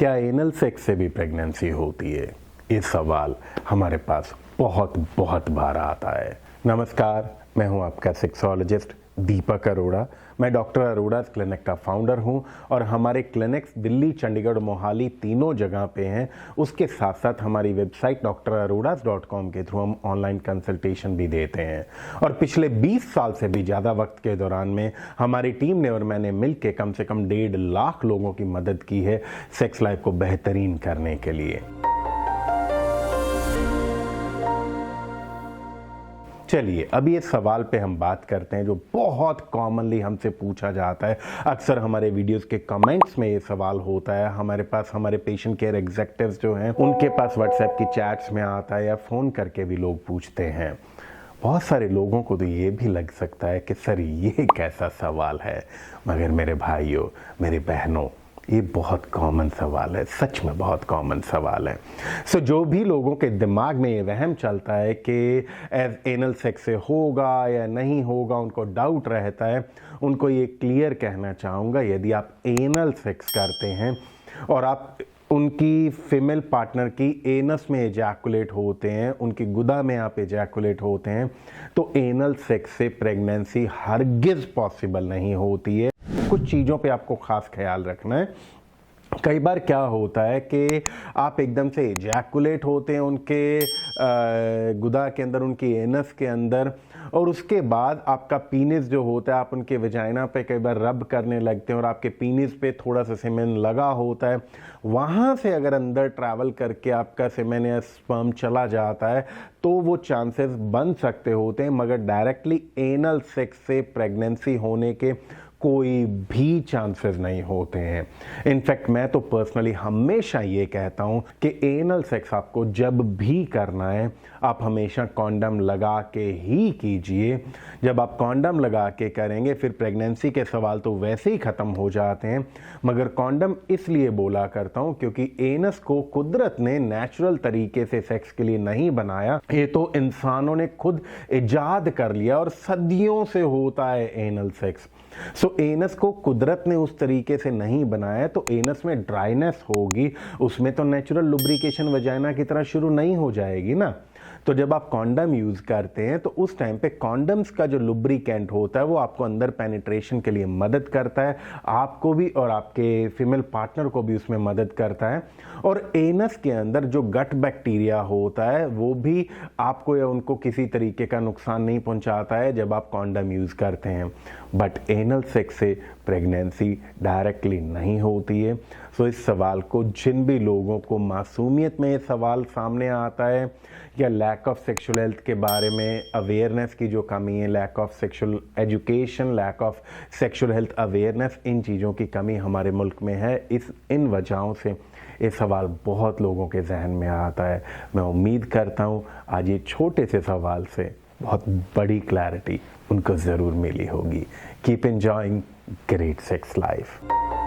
क्या anal sex से भी प्रेगनेंसी होती है? ये सवाल हमारे पास बहुत बहुत बार आता है। नमस्कार, मैं हूं आपका सेक्सोलॉजिस्ट दीपक अरोड़ा। मैं डॉक्टर अरोड़ा क्लिनिक का फाउंडर हूं और हमारे क्लिनिक्स दिल्ली, चंडीगढ़, मोहाली तीनों जगह पे हैं। उसके साथ साथ हमारी वेबसाइट drarodas.com के थ्रू हम ऑनलाइन कंसल्टेशन भी देते हैं। और पिछले 20 साल से भी ज़्यादा वक्त के दौरान में हमारी टीम ने और मैंने मिल के कम से कम 1.5 लाख लोगों की मदद की है सेक्स लाइफ को बेहतरीन करने के लिए। चलिए अभी इस सवाल पे हम बात करते हैं जो बहुत कॉमनली हमसे पूछा जाता है। अक्सर हमारे वीडियोस के कमेंट्स में ये सवाल होता है। हमारे पास हमारे पेशेंट केयर एग्जीक्यूटिव्स जो हैं उनके पास व्हाट्सएप की चैट्स में आता है या फ़ोन करके भी लोग पूछते हैं। बहुत सारे लोगों को तो ये भी लग सकता है कि सर ये कैसा सवाल है, मगर मेरे भाइयों, मेरी बहनों, ये बहुत कॉमन सवाल है, सच में बहुत कॉमन सवाल है। सो जो भी लोगों के दिमाग में ये वहम चलता है कि एनल सेक्स से होगा या नहीं होगा, उनको डाउट रहता है, उनको ये क्लियर कहना चाहूँगा, यदि आप एनल सेक्स करते हैं और आप उनकी फीमेल पार्टनर की एनस में एजैकुलेट होते हैं, उनकी गुदा में आप एजैकुलेट होते हैं, तो एनल सेक्स से प्रेगनेंसी हरगिज़ पॉसिबल नहीं होती है। कुछ चीज़ों पे आपको ख़ास ख्याल रखना है। कई बार क्या होता है कि आप एकदम से एजैकुलेट होते हैं उनके गुदा के अंदर, उनकी एनस के अंदर, और उसके बाद आपका पीनिस जो होता है, आप उनके वजाइना पे कई बार रब करने लगते हैं और आपके पीनिस पे थोड़ा सा सीमेन लगा होता है। वहाँ से अगर अंदर ट्रैवल करके आपका सीमेन या स्पर्म चला जाता है तो वो चांसेस बन सकते होते हैं, मगर डायरेक्टली एनल सेक्स से प्रेगनेंसी होने के कोई भी चांसेस नहीं होते हैं। इनफैक्ट मैं तो पर्सनली हमेशा ये कहता हूँ कि एनल सेक्स आपको जब भी करना है आप हमेशा कॉन्डम लगा के ही कीजिए। जब आप कॉन्डम लगा के करेंगे फिर प्रेगनेंसी के सवाल तो वैसे ही ख़त्म हो जाते हैं। मगर कॉन्डम इसलिए बोला करता हूँ क्योंकि एनस को कुदरत ने नेचुरल तरीके से सेक्स के लिए नहीं बनाया, ये तो इंसानों ने खुद इजाद कर लिया और सदियों से होता है एनल सेक्स। सो एनस को कुदरत ने उस तरीके से नहीं बनाया, तो एनस में ड्राइनेस होगी, उसमें तो नेचुरल लुब्रिकेशन वजाइना की तरह शुरू नहीं हो जाएगी ना। तो जब आप कॉन्डम यूज़ करते हैं तो उस टाइम पे कॉन्डम्स का जो लुब्रिकेंट होता है वो आपको अंदर पेनिट्रेशन के लिए मदद करता है, आपको भी और आपके फीमेल पार्टनर को भी उसमें मदद करता है। और एनस के अंदर जो गट बैक्टीरिया होता है वो भी आपको या उनको किसी तरीके का नुकसान नहीं पहुंचाता है जब आप कॉन्डम यूज़ करते हैं। बट एनल सेक्स से प्रेगनेंसी डायरेक्टली नहीं होती है। सो इस सवाल को जिन भी लोगों को मासूमियत में ये सवाल सामने आता है या लैक ऑफ सेक्सुअल हेल्थ के बारे में अवेयरनेस की जो कमी है, lack of sexual education, lack of sexual health awareness, इन चीज़ों की कमी हमारे मुल्क में है। इन वजहों से ये सवाल बहुत लोगों के जहन में आता है। मैं उम्मीद करता हूँ आज ये छोटे से सवाल से बहुत बड़ी क्लैरिटी उनको ज़रूर मिली होगी। Keep enjoying great sex life.